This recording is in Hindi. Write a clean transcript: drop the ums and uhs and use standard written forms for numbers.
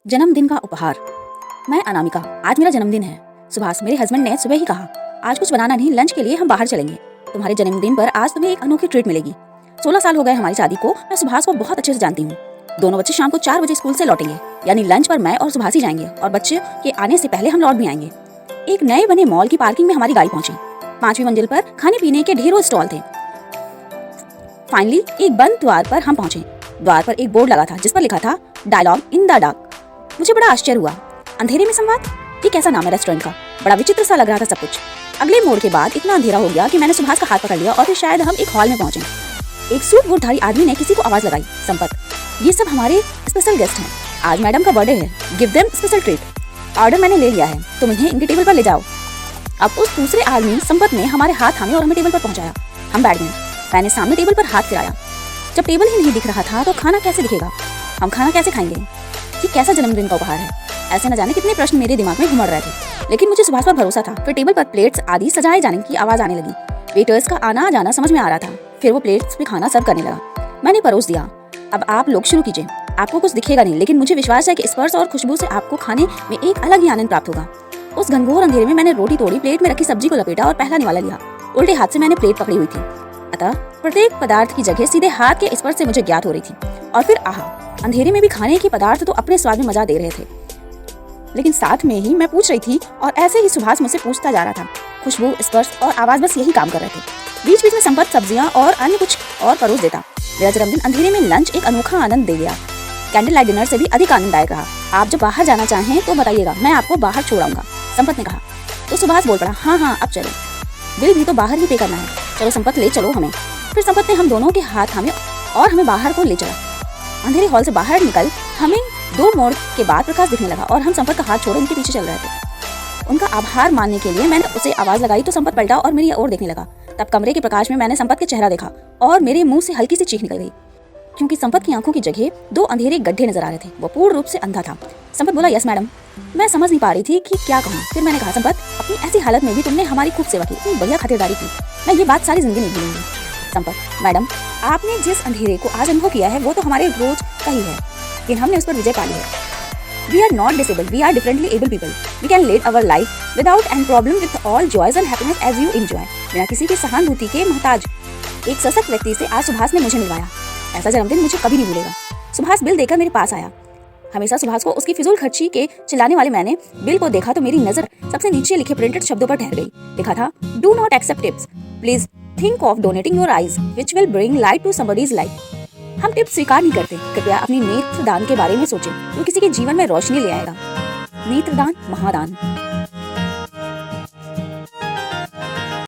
जन्मदिन का उपहार। मैं अनामिका, आज मेरा जन्मदिन है। सुभाष, मेरे हस्बैंड ने सुबह ही कहा, आज कुछ बनाना नहीं, लंच के लिए हम बाहर चलेंगे। तुम्हारे जन्मदिन पर आज तुम्हें एक अनोखी ट्रीट मिलेगी। 16 साल हो गए हमारी शादी को। मैं सुभाष को बहुत अच्छे से जानती हूँ। दोनों बच्चे शाम को 4 बजे स्कूल से लौटेंगे, यानी लंच पर मैं और सुभाष ही जाएंगे और बच्चे के आने से पहले हम लौट भी आएंगे। एक नए बने मॉल की पार्किंग में हमारी गाड़ी पहुंची। 5वीं मंजिल पर खाने पीने के ढेरों स्टॉल थे। फाइनली एक बंद द्वार पर हम पहुंचे। द्वार पर एक बोर्ड लगा था जिस पर लिखा था डायलॉग इन द डार्क। मुझे बड़ा आश्चर्य हुआ। अंधेरे में संवाद, ये कैसा नाम है रेस्टोरेंट का। बड़ा विचित्र सा लग रहा था सब कुछ। अगले मोड़ के बाद इतना अंधेरा हो गया कि मैंने सुभाष का हाथ पकड़ लिया और फिर शायद हम एक हॉल में पहुंचे। एक सूट बूटधारी आदमी ने किसी को आवाज लगाई, संपत, ये सब हमारे स्पेशल गेस्ट हैं। आज मैडम का बर्थडे है, give them special treat. Order मैंने ले लिया है, तुम इन्हें इनके टेबल पर ले जाओ। अब उस दूसरे आदमी संपत ने हमारे हाथ थामे और हमें टेबल पर पहुंचाया। हम बैठ गए। मैंने सामने टेबल पर हाथ फिराया। जब टेबल ही नहीं दिख रहा था तो खाना कैसे दिखेगा, हम खाना कैसे खाएंगे। ये कैसा जन्मदिन का उपहार है। ऐसे न जाने कितने प्रश्न मेरे दिमाग में घुमड़ रहे थे, लेकिन मुझे सुभाष पर भरोसा था। फिर टेबल पर प्लेट्स आदि सजाए जाने की आवाज आने लगी। वेटर्स का आना जाना समझ में आ रहा था। फिर वो प्लेट्स पे खाना सर्व करने लगा। मैंने परोस दिया। अब आप लोग शुरू कीजिए। आपको कुछ दिखेगा नहीं, लेकिन मुझे विश्वास है कि स्पर्श और खुशबू से आपको खाने में एक अलग ही आनंद प्राप्त होगा। उस घनघोर अंधेरे में मैंने रोटी तोड़ी, प्लेट में रखी सब्जी को लपेटा और पहला निवाला लिया। उल्टे हाथ से मैंने प्लेट पकड़ी हुई थी, अतः प्रत्येक पदार्थ की जगह सीधे हाथ के स्पर्श से मुझे ज्ञात हो रही थी। और फिर आहा, अंधेरे में भी खाने के पदार्थ तो अपने स्वाद में मजा दे रहे थे, लेकिन साथ में ही मैं पूछ रही थी और ऐसे ही सुभाष मुझसे पूछता जा रहा था। खुशबू, स्पर्श और आवाज बस यही काम कर रहे थे। बीच बीच में संपत सब्जियां और अन्य कुछ और परोस देता। मेरा जन्मदिन अंधेरे में लंच एक अनोखा आनंद दे गया। कैंडल लाइट डिनर से भी अधिक आनंददायक रहा। आप जब बाहर जाना चाहें तो बताइएगा, मैं आपको बाहर छोड़ आऊंगा, संपत ने कहा। तो सुभाष बोल पड़ा, हाँ अब चलो, बिल भी तो बाहर ही पे करना है। चलो संपत, ले चलो हमें। फिर संपत ने हम दोनों के हाथ थामे और हमें बाहर को ले चला। अंधेरे हॉल से बाहर निकल हमें 2 मोड़ के बाद प्रकाश दिखने लगा और हम संपत का हाथ छोड़ उनके पीछे चल रहे थे। उनका आभार मानने के लिए मैंने उसे आवाज लगाई तो संपत पलटा और मेरी ओर देखने लगा। तब कमरे के प्रकाश में मैंने संपत के चेहरा देखा और मेरे मुंह से हल्की सी चीख निकल गई, क्योंकि संपत की आंखों की जगह 2 अंधेरे गड्ढे नजर आ रहे थे। वो पूर्ण रूप से अंधा था। संपत बोला, यस मैडम। मैं समझ नहीं पा रही थी कि क्या कहूँ। फिर मैंने कहा, संपत, अपनी ऐसी हालत में भी तुमने हमारी खूब सेवा की, इतनी बढ़िया खातिरदारी की, मैं ये बात सारी जिंदगी नहीं भूलूंगी। संपत, मैडम, आपने जिस अंधेरे को आज अनुभव किया है वो तो हमारे रोज का ही है, लेकिन हमने उस पर विजय पा ली है। We are not disabled, we are differently able people. We can lead our life without any problem with all joys and happiness as you enjoy. बिना किसी की सहानुभूति के मोहताज एक सशक्त व्यक्ति से आज सुभाष ने मुझे मिलवाया। ऐसा जन्मदिन मुझे कभी नहीं भूलेगा। सुभाष बिल देकर मेरे पास आया। हमेशा सुभाष को उसकी फिजूल खर्ची के चिल्लाने वाले मैंने बिल को देखा तो मेरी नजर सबसे नीचे लिखे प्रिंटेड शब्दों पर ठहर गई। लिखा था, do not accept tips, please think of donating your eyes which will bring light to somebody's life. हम टिप्स स्वीकार नहीं करते, कृपया अपनी नेत्रदान के बारे में सोचें, जो किसी के जीवन में रोशनी ले आएगा। नेत्रदान महादान।